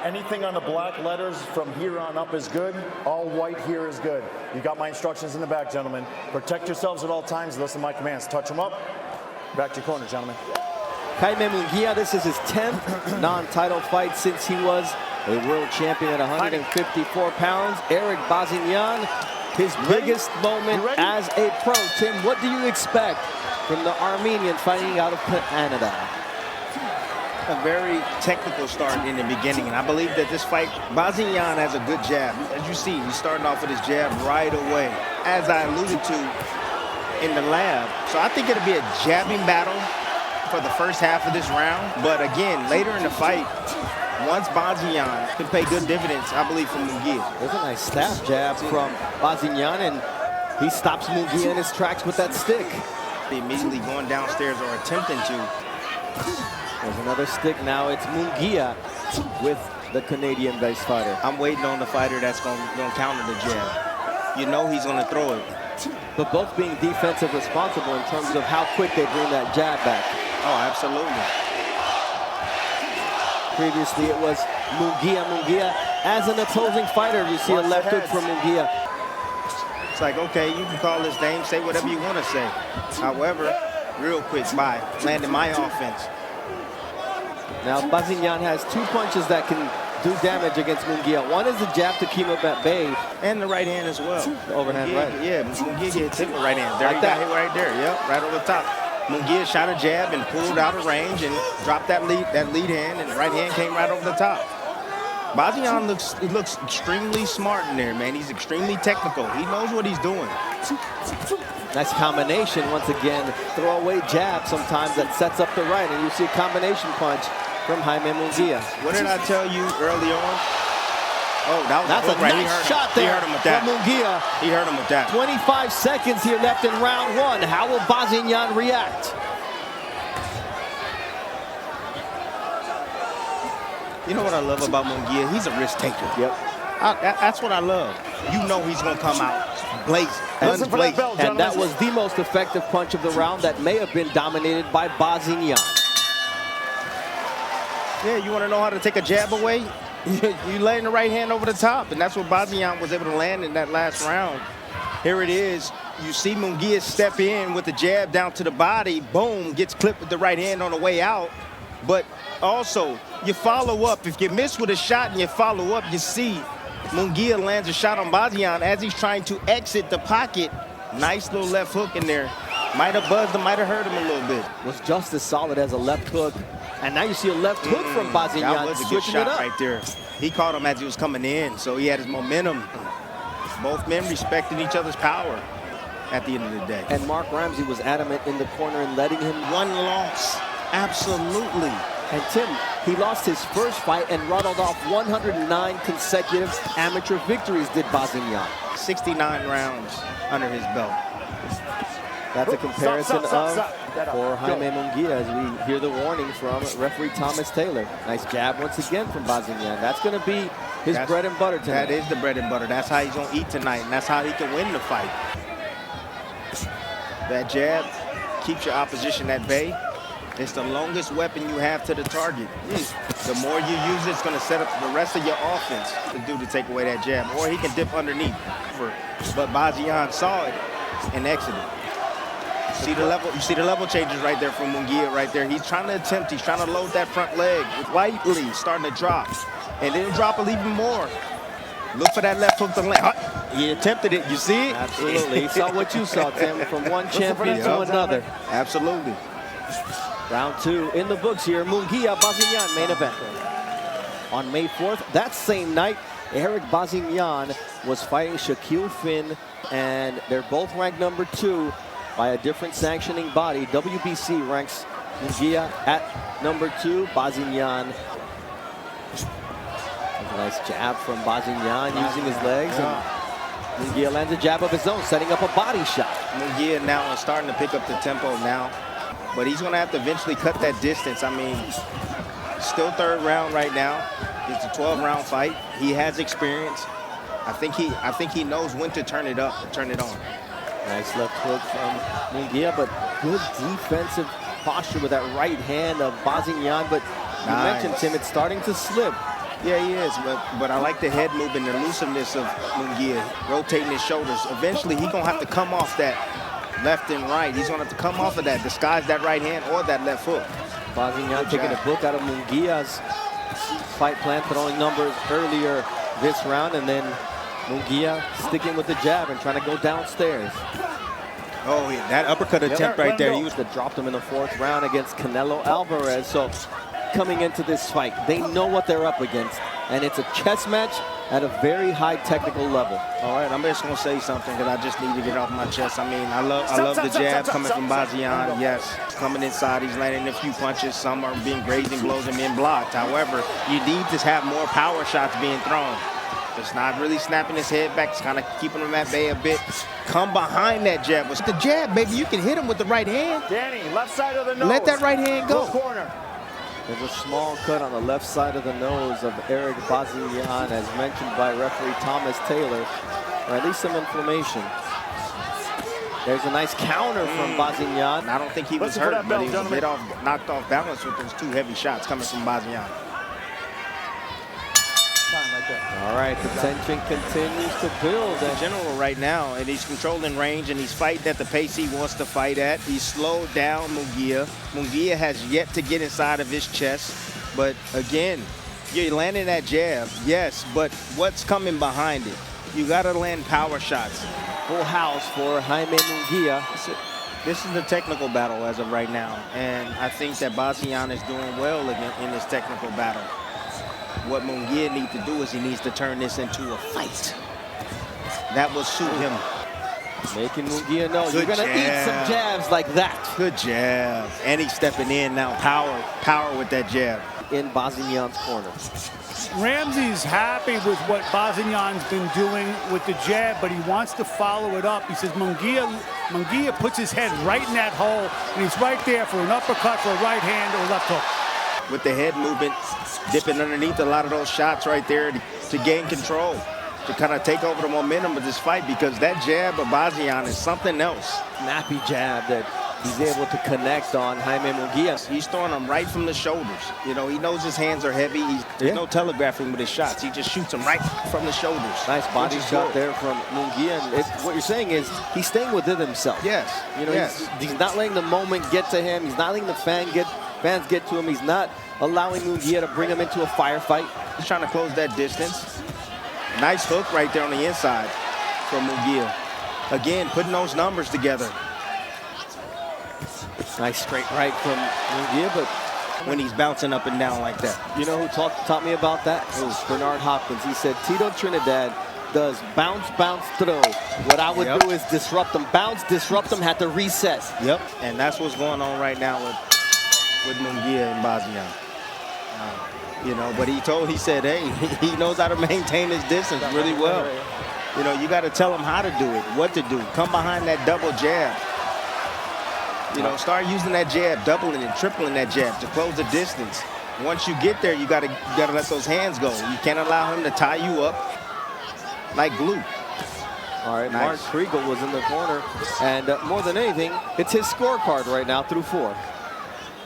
Anything on the black letters from here on up is good. All white here is good. You got my instructions in the back, gentlemen. Protect yourselves at all times. Listen to my commands. Touch them up. Back to your corner, gentlemen. Jaime Munguia, this is his 10th non-title fight since he was a world champion at 154 pounds. Erik Bazinyan, his biggest moment as a pro. Tim, what do you expect from the Armenian fighting out of Canada? A very technical start in the beginning, and I believe that this fight, Bazinyan has a good jab. As you see, he's starting off with his jab right away, as I alluded to in the lab. So I think it'll be a jabbing battle for the first half of this round. But again, later in the fight, once Bazinyan can pay good dividends, I believe, from Munguia. There's a nice staff jab from Bazinyan, and he stops Munguia in his tracks with that stick. Immediately going downstairs or attempting to. There's another stick now. It's Munguia with the Canadian-based fighter. I'm waiting on the fighter that's going to counter the jab. You know he's going to throw it. But both being defensive responsible in terms of how quick they bring that jab back. Oh, absolutely. Previously, it was Munguia. Munguia, as an opposing fighter, you see a left hook from Munguia. It's like, okay, you can call his name, say whatever you want to say. However, real quick, landing my offense. Now, Bazinyan has 2 punches that can do damage against Munguia. One is the jab to keep him at bay. And the right hand as well. The overhand right. Yeah, Munguia gets hit with right hand. There, like that. Hit right there. Yep, right over the top. Munguia shot a jab and pulled out of range and dropped that lead hand, and the right hand came right over the top. Bazinyan looks extremely smart in there, man. He's extremely technical. He knows what he's doing. Nice combination once again. Throwaway jab sometimes that sets up the right, and you see a combination punch from Jaime Munguia. What did I tell you early on? Oh, that's a nice shot there. He hurt him with that. From Munguia. He hurt him with that. 25 seconds here left in round 1. How will Bazinyan react? You know what I love about Munguia? He's a risk taker. Yep. That's what I love. You know he's going to come out blazing. And that was the most effective punch of the round that may have been dominated by Bazinyan. Yeah, you want to know how to take a jab away? You laying the right hand over the top, and that's what Bazinyan was able to land in that last round. Here it is. You see Munguia step in with the jab down to the body. Boom, gets clipped with the right hand on the way out. But also, you follow up. If you miss with a shot and you follow up, you see Munguia lands a shot on Bazinyan as he's trying to exit the pocket. Nice little left hook in there. Might have buzzed him, might have hurt him a little bit. Was just as solid as a left hook. And now you see a left hook from Bazinyan. That was a good shot right there. He caught him as he was coming in, so he had his momentum. Both men respected each other's power at the end of the day. And Mark Ramsey was adamant in the corner and letting him. One loss. Absolutely. And Tim, he lost his first fight and rattled off 109 consecutive amateur victories, did Bazinyan. 69 rounds under his belt. That's a comparison for Jaime Munguia as we hear the warning from referee Thomas Taylor. Nice jab once again from Bazinyan. That's going to be his bread and butter tonight. That is the bread and butter. That's how he's going to eat tonight, and that's how he can win the fight. That jab keeps your opposition at bay. It's the longest weapon you have to the target. The more you use it, it's going to set up the rest of your offense to take away that jab. Or he can dip underneath. But Bazinyan saw it and exited. You see the level changes right there from Munguia right there. He's trying to load that front leg with lightly starting to drop. And then drop it even more. Look for that left hook to land. He attempted it, you see it? Absolutely. He saw what you saw, Tim, from one champion to another. Absolutely. Round 2 in the books here. Munguia, Bazinyan, main event. On May 4th, that same night, Erik Bazinyan was fighting Shaquille Finn, and they're both ranked number 2 by a different sanctioning body. WBC ranks Munguia at number 2, Bazinyan. A nice jab from Bazinyan using his legs. And Munguia lands a jab of his own, setting up a body shot. Munguia now is starting to pick up the tempo now. But he's going to have to eventually cut that distance. I mean, still third round right now. It's a 12-round fight. He has experience. I think he knows when to turn it up, turn it on. Nice left hook from Munguia, but good defensive posture with that right hand of Bazinyan. But you mentioned, Tim, it's starting to slip. Yeah, he is, but I like the head movement, the elusiveness of Munguia, rotating his shoulders. Eventually, he's going to have to come off that left and right. He's going to have to come off of that, disguise that right hand or that left hook. Bazinyan taking a book out of Munguia's fight plan, throwing numbers earlier this round, and then Munguia sticking with the jab and trying to go downstairs. Oh, yeah, that uppercut attempt right there. He was that dropped him in the 4th round against Canelo Alvarez. So coming into this fight, they know what they're up against, and it's a chess match at a very high technical level. All right, I'm just going to say something because I just need to get it off my chest. I mean, I love the jab coming from Bazinyan. Yes, coming inside, he's landing a few punches. Some are being grazing blows and being blocked. However, you need to have more power shots being thrown. It's not really snapping his head back. It's kind of keeping him at bay a bit. Come behind that jab. With the jab, baby, you can hit him with the right hand. Danny, left side of the nose. Let that right hand go. Corner. There's a small cut on the left side of the nose of Erik Bazinyan, as mentioned by referee Thomas Taylor, or at least some inflammation. There's a nice counter from Bazinyan. I don't think he was hurt, but he was a bit knocked off balance with those 2 heavy shots coming from Bazinyan. All right, the tension continues to build. In general right now, and he's controlling range, and he's fighting at the pace he wants to fight at. He's slowed down Munguia. Munguia has yet to get inside of his chest. But again, you're landing that jab, yes, but what's coming behind it? You got to land power shots. Full house for Jaime Munguia. This is the technical battle as of right now, and I think that Bazinyan is doing well in this technical battle. What Munguia needs to do is he needs to turn this into a fight. That will suit him. Making Munguia know you're going to eat some jabs like that. Good jab. And he's stepping in now. Power with that jab. In Bazinyan's corner. Ramsey's happy with what Bazinyan's been doing with the jab, but he wants to follow it up. He says Munguia puts his head right in that hole, and he's right there for an uppercut, for a right hand or left hook. With the head movement, dipping underneath a lot of those shots right there to gain control, to kind of take over the momentum of this fight, because that jab of Bazinyan is something else. Snappy jab that he's able to connect on Jaime Munguia. He's throwing them right from the shoulders. You know, he knows his hands are heavy. There's no telegraphing with his shots. He just shoots them right from the shoulders. Nice body shot there from Munguia. And what you're saying is he's staying within himself. Yes. You know, he's not letting the moment get to him. He's not letting the fans get to him. He's not allowing Munguia to bring him into a firefight. He's trying to close that distance. Nice hook right there on the inside from Munguia. Again, putting those numbers together. Nice straight right from Munguia, but when he's bouncing up and down like that. You know who taught me about that? It was Bernard Hopkins. He said Tito Trinidad does bounce, bounce, throw. What I would do is disrupt them. Bounce, disrupt them, have to reset. Yep, and that's what's going on right now with Munguia and Bazinyan. You know, but he said, hey, he knows how to maintain his distance really well. You know, you got to tell him how to do it, what to do. Come behind that double jab. You know, start using that jab, doubling and tripling that jab to close the distance. Once you get there, you gotta let those hands go. You can't allow him to tie you up like glue. All right, nice. Mark Kriegel was in the corner, and more than anything, it's his scorecard right now through 4.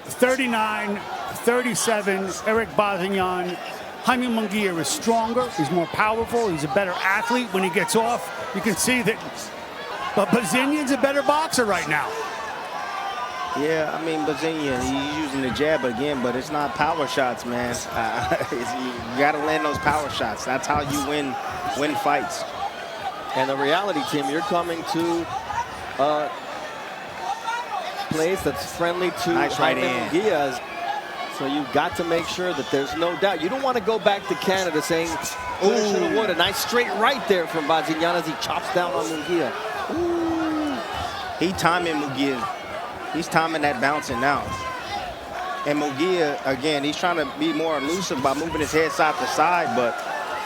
39-37, Erik Bazinyan. Jaime Munguia is stronger, he's more powerful, he's a better athlete. When he gets off, you can see that, but Bazinyan's a better boxer right now. Yeah, I mean, Bazinyan, he's using the jab again, but it's not power shots, man. You got to land those power shots. That's how you win fights. And the reality, Tim, you're coming to a place that's friendly to Jaime Munguia. So you've got to make sure that there's no doubt. You don't want to go back to Canada saying, oh, shoulda, woulda. Nice straight right there from Bazinyan as he chops down on Munguia. He timing Munguia. He's timing that bouncing now. And Munguia, again, he's trying to be more elusive by moving his head side to side, but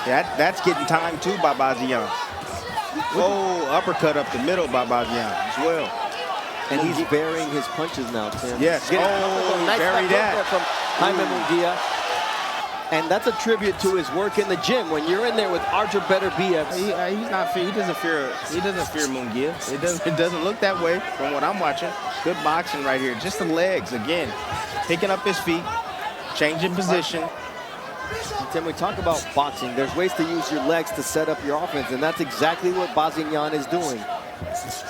that's getting timed too by Bazinyan. Oh, uppercut up the middle by Bazinyan as well. And he's burying his punches now, Tim. Yes. Nice bury that. From Jaime Munguia. And that's a tribute to his work in the gym. When you're in there with Archer Better BFs. He's not. He doesn't fear Munguia. It doesn't look that way from what I'm watching. Good boxing right here. Just the legs again, picking up his feet, changing position. Tim, we talk about boxing. There's ways to use your legs to set up your offense, and that's exactly what Bazinyan is doing.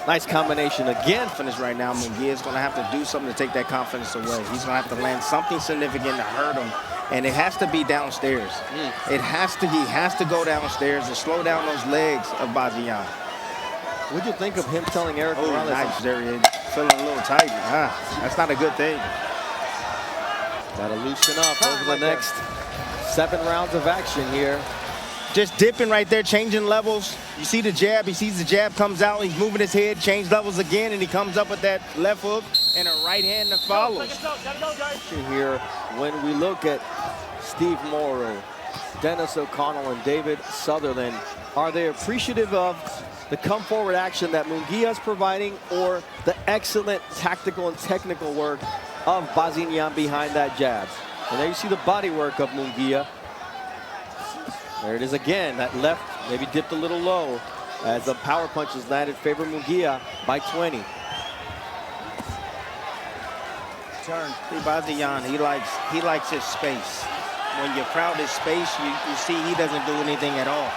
Nice combination again. Confidence right now, Munguia is going to have to do something to take that confidence away. He's going to have to land something significant to hurt him, and it has to be downstairs. He has to go downstairs and slow down those legs of Bazinyan. What'd you think of him telling Erik Oh, Morales? nice. There he is. Feeling a little tight. That's not a good thing. Gotta loosen up over the next 7 rounds of action here. Just dipping right there, changing levels. You see the jab, he sees the jab comes out, he's moving his head, change levels again, and he comes up with that left hook and a right hand that follows. Here, when we look at Steve Morrow, Dennis O'Connell, and David Sutherland, are they appreciative of the come forward action that Munguia is providing, or the excellent tactical and technical work of Bazinyan behind that jab? And there you see the body work of Munguia. There it is again. That left maybe dipped a little low as the power punches landed favor Munguia by 20. Turn. Bazinyan, he likes his space. When you crowd his space, you see he doesn't do anything at all.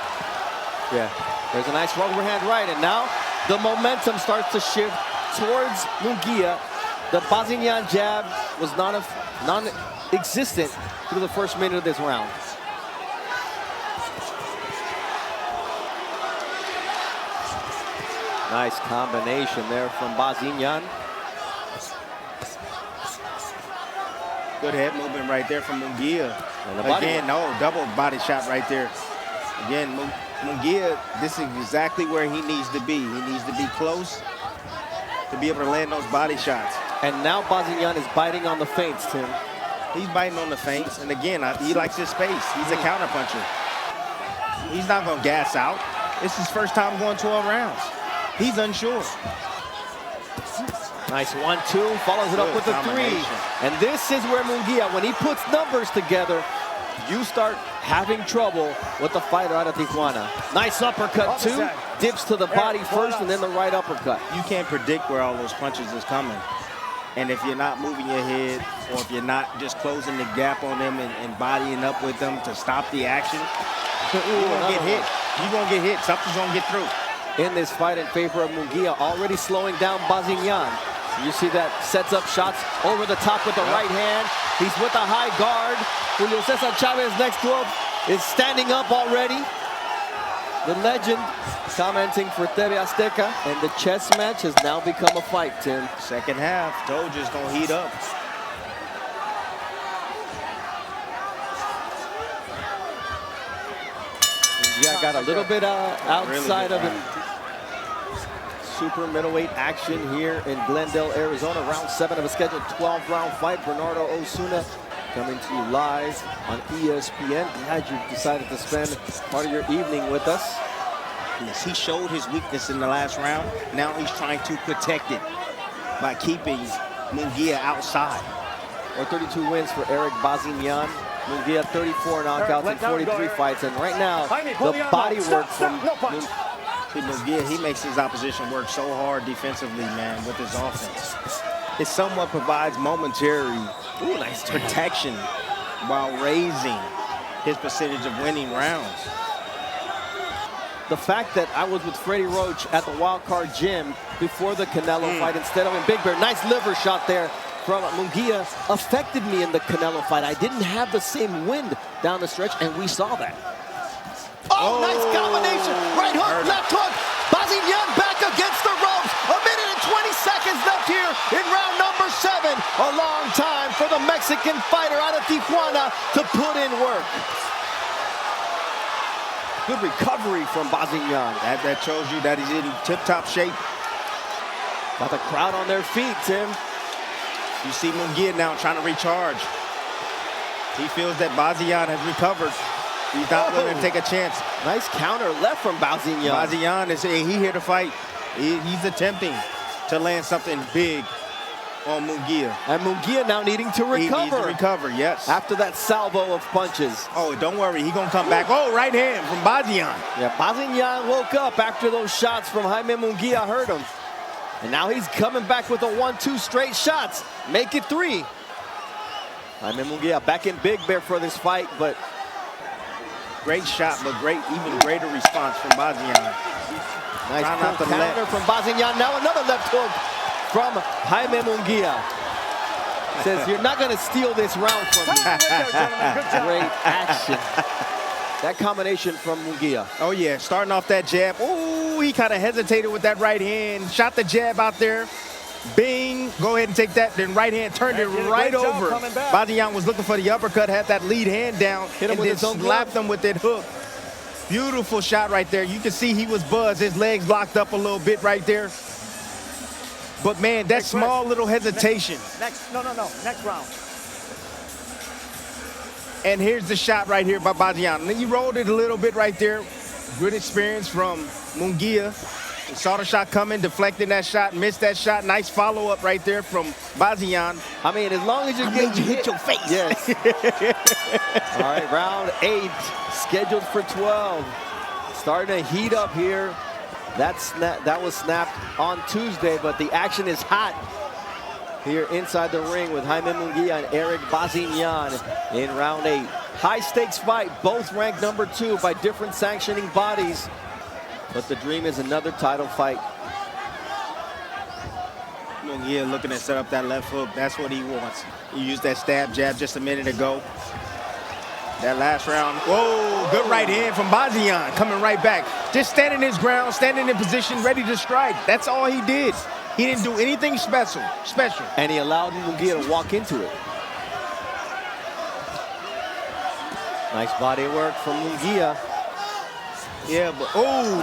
Yeah, there's a nice overhand right, and now the momentum starts to shift towards Munguia. The Bazinyan jab was non-existent through the first minute of this round. Nice combination there from Bazinyan. Good head movement right there from Munguia. Again, double body shot right there. Again, Munguia, this is exactly where he needs to be. He needs to be close to be able to land those body shots. And now Bazinyan is biting on the feints, Tim. He's biting on the feints, and again, he likes his space. He's a counter puncher. He's not going to gas out. It's his first time going 12 rounds. He's unsure. Nice 1-2, follows it up with a 3. And this is where Munguia, when he puts numbers together, you start having trouble with the fighter out of Tijuana. Nice uppercut, too. Dips to the body first and then the right uppercut. You can't predict where all those punches is coming. And if you're not moving your head, or if you're not just closing the gap on them and bodying up with them to stop the action, you're going to get hit. You're going to get hit. Something's going to get through. In this fight in favor of Munguia, already slowing down Bazinyan. You see that sets up shots over the top with the right hand. He's with a high guard. Julio Cesar Chavez next to him is standing up already. The legend commenting for TV Azteca. And the chess match has now become a fight, Tim. Second half, told you it's going to heat up. Yeah, got a little bit outside of him. Super middleweight action here in Glendale, Arizona. Round 7 of a scheduled 12-round fight. Bernardo Osuna coming to you live on ESPN. Glad you decided to spend part of your evening with us. Yes, he showed his weakness in the last round. Now he's trying to protect it by keeping Munguia outside. 32 wins for Erik Bazinyan. Munguia 34 knockouts in 43 fights. And right now, the body work from Munguia, he makes his opposition work so hard defensively, man, with his offense. It somewhat provides momentary protection while raising his percentage of winning rounds. The fact that I was with Freddie Roach at the Wild Card Gym before the Canelo fight instead of in Big Bear. Nice liver shot there from Munguia affected me in the Canelo fight. I didn't have the same wind down the stretch, and we saw that. Oh, nice combination. Right hook, left hook. Bazinyan back against the ropes. 1 minute and 20 seconds left here in round number 7. A long time for the Mexican fighter out of Tijuana to put in work. Good recovery from Bazinyan. That shows you that he's in tip-top shape. Got the crowd on their feet, Tim. You see Munguia now trying to recharge. He feels that Bazinyan has recovered. He's not willing to take a chance. Nice counter left from Bazinyan. Bazinyan is here to fight. He's attempting to land something big on Munguia. And Munguia now needing to recover. He needs to recover, yes. After that salvo of punches. Oh, don't worry. He's going to come back. Oh, right hand from Bazinyan. Yeah, Bazinyan woke up after those shots from Jaime Munguia hurt him. And now he's coming back with a 1-2 straight shots. Make it 3. Jaime Munguia back in Big Bear for this fight, but Great shot, but even greater response from Bazinyan. Nice Trying not to counter from Bazinyan. Now another left hook from Jaime Munguia. Says, you're not going to steal this round from me. Great action. That combination from Munguia. Oh, yeah, starting off that jab. Ooh, he kind of hesitated with that right hand. Shot the jab out there. Bing, go ahead and take that. Then right hand turned it right over. Bazinyan was looking for the uppercut, had that lead hand down, Hit him and with then his own slapped glove. him with that hook. Beautiful shot right there. You can see he was buzzed. His legs locked up a little bit right there. But, man, that small little hesitation. Next round. And here's the shot right here by Bazinyan. He rolled it a little bit right there. Good experience from Munguia. He saw the shot coming, deflected that shot, missed that shot. Nice follow-up right there from Bazinyan. I mean, as long as you get hit your face. Yes. All right, round 8, scheduled for 12. Starting to heat up here. That was snapped on Tuesday, but the action is hot here inside the ring with Jaime Munguia and Erik Bazinyan in round 8. High-stakes fight, both ranked number 2 by different sanctioning bodies. But the dream is another title fight. Munguia looking to set up that left hook. That's what he wants. He used that stab jab just a minute ago. That last round. Whoa, good right hand from Bazinyan, coming right back. Just standing his ground, standing in position, ready to strike. That's all he did. He didn't do anything special. And he allowed Munguia to walk into it. Nice body work from Munguia. Yeah, but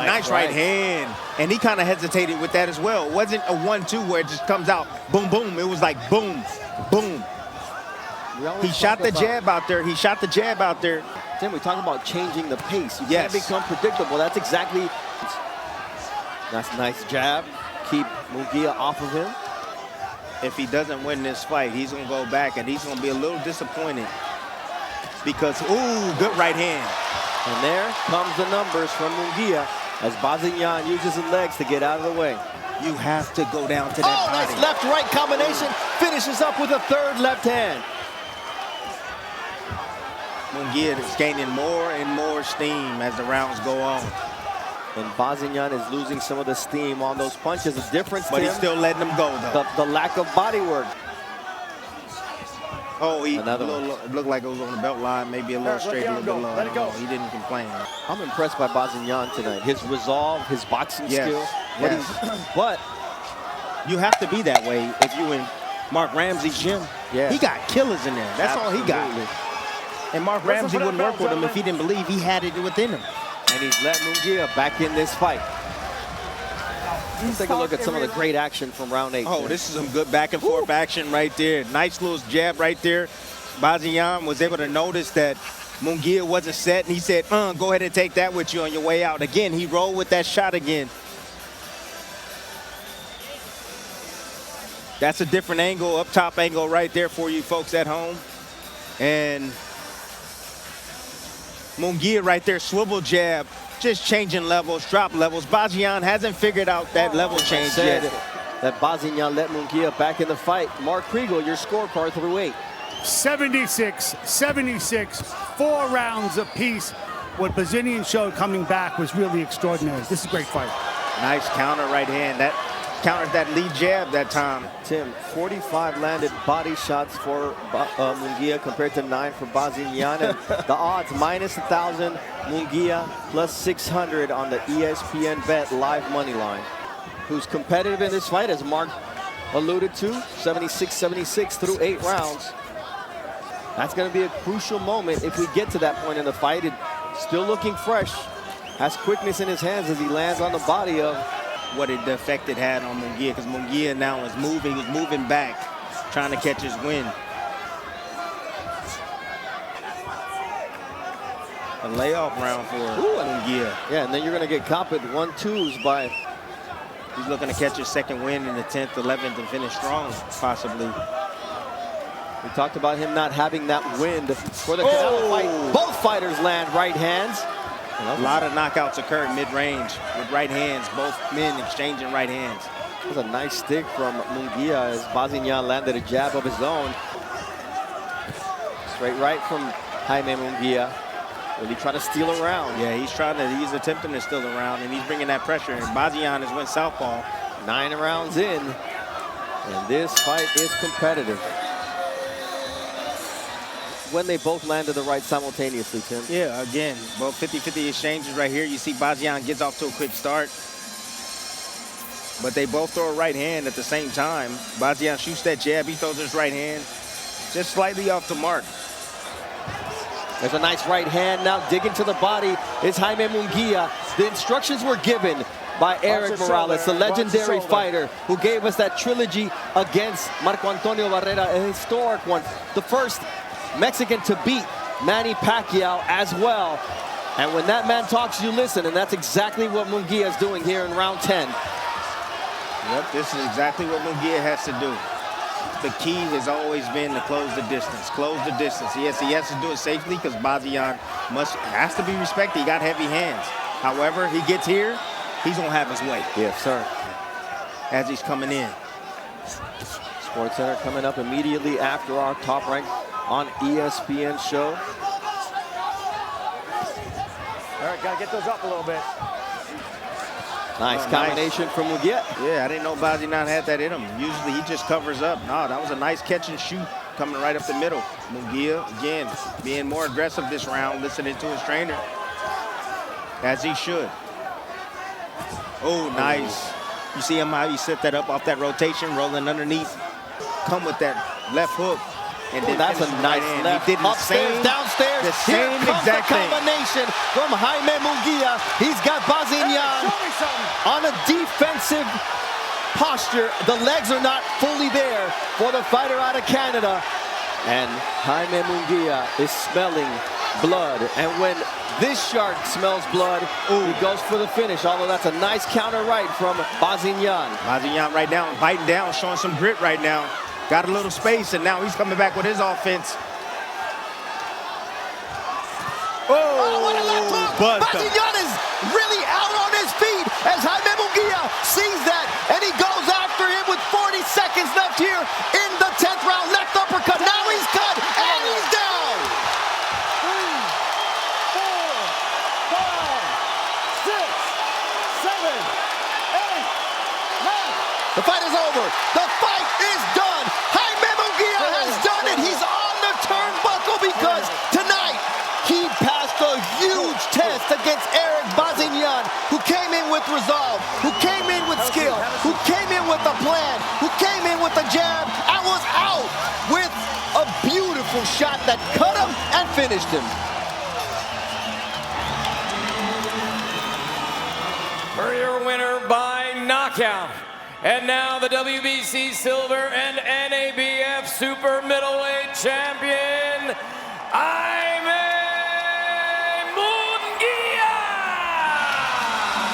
nice right hand. And he kind of hesitated with that as well. It wasn't a 1-2 where it just comes out, boom, boom. It was like boom, boom. He shot the jab out there. Tim, we talk about changing the pace. You Yes. can't become predictable. That's exactly. That's a nice jab. Keep Munguia off of him. If he doesn't win this fight, he's going to go back and he's going to be a little disappointed because, good right hand. And there comes the numbers from Munguia as Bazinyan uses his legs to get out of the way. You have to go down to that body. Nice left-right combination. Finishes up with a third left hand. Munguia is gaining more and more steam as the rounds go on. And Bazinyan is losing some of the steam on those punches. The difference, But Tim, he's still letting them go, though. the lack of body work. Another one. It looked like it was on the belt line, maybe a little straight, a little bit low. Let it go. He didn't complain. I'm impressed by Bazinyan tonight. His resolve, his boxing skill. But You have to be that way if you in Mark Ramsey's gym. Yeah. He got killers in there. That's all he got. And Mark Ramsey wouldn't work with him if he didn't believe he had it within him. And he's let Munguia back in this fight. Let's take a look at some of the great action from round 8. Oh, this is some good back and forth action right there. Nice little jab right there. Bazinyan was able to notice that Munguia wasn't set, and he said, go ahead and take that with you on your way out. Again, he rolled with that shot again. That's a different angle, up top angle right there for you folks at home. And Munguia right there, swivel jab, just changing levels, drop levels. Bazinyan hasn't figured out that level change yet. That Bazinyan let Munguia back in the fight. Mark Kriegel, your scorecard through 8. 76, 4 rounds apiece. What Bazinyan showed coming back was really extraordinary. This is a great fight. Nice counter right hand. That countered that lead jab that time. Tim, 45 landed body shots for Munguia compared to 9 for Bazinyan. And the odds, minus 1,000 Munguia, plus 600 on the ESPN Bet live money line. Who's competitive in this fight, as Mark alluded to, 76-76 through 8 rounds. That's going to be a crucial moment if we get to that point in the fight. It's still looking fresh. Has quickness in his hands as he lands on the body of what the effect it had on Munguia, because Munguia now is moving, he's moving back, trying to catch his wind. A layoff round for Munguia. Yeah, and then you're going to get caught with 1-2s by... He's looking to catch his second win in the 10th, 11th, and finish strong, possibly. We talked about him not having that wind for the Canelo fight. Both fighters land right hands. A lot of knockouts occurred mid-range with right hands, both men exchanging right hands. It was a nice stick from Munguia as Bazinyan landed a jab of his own. Straight right from Jaime Munguia. Really trying to steal around. Yeah, he's attempting to steal around, and he's bringing that pressure. And Bazinyan has went southpaw. 9 rounds in, and this fight is competitive. When they both landed the right simultaneously, Tim. Yeah, again, both 50-50 exchanges right here. You see Bazinyan gets off to a quick start, but they both throw a right hand at the same time. Bazinyan shoots that jab, he throws his right hand, just slightly off the mark. There's a nice right hand now, digging to the body is Jaime Munguia. The instructions were given by Erik Morales, the legendary fighter who gave us that trilogy against Marco Antonio Barrera, a historic one. The first Mexican to beat Manny Pacquiao as well. And when that man talks, you listen, and that's exactly what Munguia is doing here in round 10. Yep, this is exactly what Munguia has to do. The key has always been to close the distance. Close the distance. Yes, he has to do it safely because Bazinyan has to be respected. He got heavy hands. However, he gets here, he's gonna have his way. Yes, sir. As he's coming in. Sports Center coming up immediately after our Top Rank on ESPN show. All right, gotta get those up a little bit. Nice combination from Munguia. Yeah, I didn't know Bazinyan had that in him. Usually he just covers up. No, that was a nice catch and shoot coming right up the middle. Munguia, again, being more aggressive this round, listening to his trainer, as he should. Oh, nice. You see him how he set that up off that rotation, rolling underneath. Come with that left hook. And then that's a nice left. He did Upstairs, downstairs. The Here same comes exact the combination from Jaime Munguia. He's got Bazinyan on a defensive posture. The legs are not fully there for the fighter out of Canada. And Jaime Munguia is smelling blood. And when this shark smells blood, he goes for the finish. Although that's a nice counter right from Bazinyan. Bazinyan right now, biting down, showing some grit right now. Got a little space, and now he's coming back with his offense. Oh, what a left hook! Buzzed him. Bazinyan is really out on his feet as Jaime Munguia sees that, and he goes after him with 40 seconds left here in the 10th round. Left uppercut. Now he's cut, and he's down. 3, 4, 5, 6, 7, 8, 9. The fight is over. The fight is done. Jaime Munguia has done it. He's on the turnbuckle because tonight he passed a huge test against Erik Bazinyan, who came in with resolve, who came in with skill, who came in with a plan, who came in with a jab, and was out with a beautiful shot that cut him and finished him. For your winner by knockout. And now the WBC Silver and NABF Super Middleweight Champion.